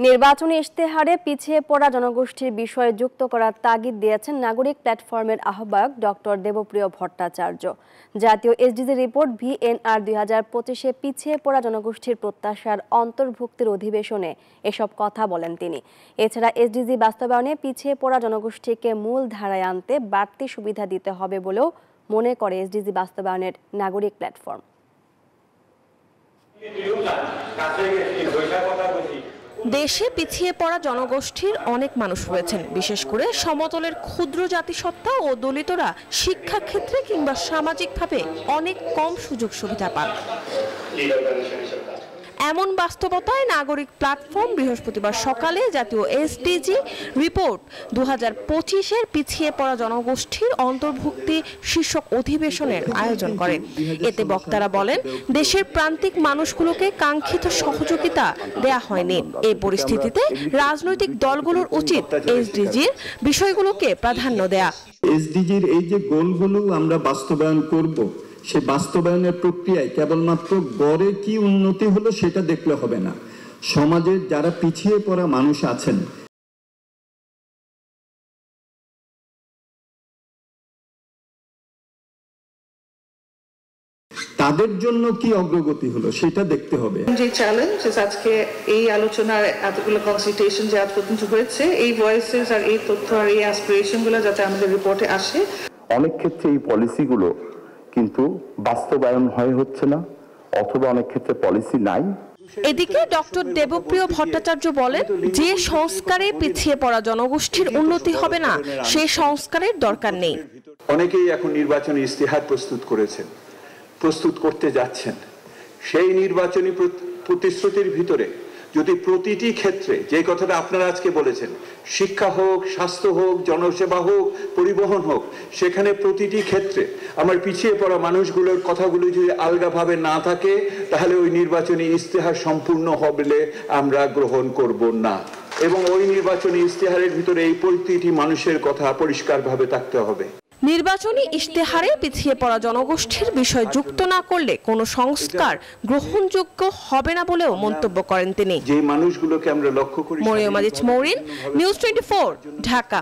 নির্বাচনী ইশতেহারে পিছিয়ে পড়া জনগোষ্ঠীর বিষয়ে যুক্ত করার তাগিদ দিয়েছেন নাগরিক প্ল্যাটফর্মের আহ্বায়ক ডক্টর দেবপ্রিয় ভট্টাচার্য। জাতীয় এসডিজি রিপোর্ট ভিএনআর 2025-এ পিছিয়ে পড়া জনগোষ্ঠীর প্রত্যাশার অন্তর্ভুক্তির অধিবেশনে এসব কথা বলেন তিনি। এছাড়া এসডিজি বাস্তবায়নে পিছিয়ে পড়া জনগোষ্ঠীকে মূল ধারায় আনতে বাড়তি সুবিধা দিতে হবে বলেও মনে করে এসডিজি বাস্তবায়নের নাগরিক প্ল্যাটফর্ম। দেশে পিছিয়ে পড়া জনগোষ্ঠীর অনেক মানুষ রয়েছেন, বিশেষ করে সমতলের ক্ষুদ্র জাতিসত্তা ও দলিতরা শিক্ষা ক্ষেত্রে কিংবা সামাজিকভাবে অনেক কম সুযোগ সুবিধা পান। এমন বাস্তবতায় নাগরিক প্ল্যাটফর্ম বৃহস্পতিবার সকালে জাতীয় এসডিজি রিপোর্ট 2025-এর পিছিয়ে পড়া জনগোষ্ঠীর অন্তর্ভুক্তি শীর্ষক অধিবেশনের আয়োজন করে। এতে বক্তারা বলেন, দেশের প্রান্তিক মানুষগুলোকে কাঙ্ক্ষিত সহযোগিতা দেয়া হয়নি। এই পরিস্থিতিতে রাজনৈতিক দলগুলোর উচিত এসডিজির বিষয়গুলোকে প্রাধান্য দেয়া। এসডিজির এই যে গোলগুলো আমরা বাস্তবায়ন করব, সে বাস্তবায়নের প্রক্রিয়ায় কেবলমাত্র গড়ে কি উন্নতি হলো সেটা দেখলে হবে না। সমাজের যারা পিছিয়ে পড়া মানুষ আছেন, তাদের জন্য কি অগ্রগতি হলো সেটা দেখতে হবে। যে চ্যালেঞ্জ আজকে এই আলোচনার এতগুলো কনসালটেশন যে আজ পর্যন্ত হয়েছে, এই ভয়েসেস আর এই তথ্য আর এই অ্যাসপিরেশন গুলো যাতে আমাদের রিপোর্টে আসে। অনেক ক্ষেত্রে এই পলিসিগুলো কিন্তু বাস্তবায়ন হচ্ছে না, অথবা অনেক ক্ষেত্রে পলিসি নাই। এদিকে ডক্টর দেবপ্রিয় ভট্টাচার্য বলেন, যে সংস্কারে পিছিয়ে পড়া জনগোষ্ঠীর উন্নতি হবে না, সেই সংস্কারের দরকার নেই। অনেকেই এখন নির্বাচনী ইশতেহার প্রস্তুত করতে যাচ্ছেন। সেই নির্বাচনী প্রতিশ্রুতির ভিতরে যদি প্রতিটি ক্ষেত্রে, যে কথাটা আপনারা আজকে বলেছেন, শিক্ষা হোক, স্বাস্থ্য হোক, জনসেবা হোক, পরিবহন হোক, সেখানে প্রতিটি ক্ষেত্রে আমার পিছিয়ে পড়া মানুষগুলোর কথাগুলো যদি আলগাভাবে না থাকে, তাহলে ওই নির্বাচনী ইশতেহার সম্পূর্ণ হবে আমরা গ্রহণ করব না। এবং ওই নির্বাচনী ইশতেহারের ভিতরে এই প্রতিটি মানুষের কথা পরিষ্কারভাবে থাকতে হবে। নির্বাচনী ইশতেহারে পিছিয়ে পড়া জনগোষ্ঠীর বিষয় যুক্ত না করলে কোনো সংস্কার গ্রহণযোগ্য হবে না বলেও মন্তব্য করেন তিনি। যে মানুষগুলোকে আমরা লক্ষ্য করি। মরিয়ম আজিজ মৌরিন, নিউজ 24, ঢাকা।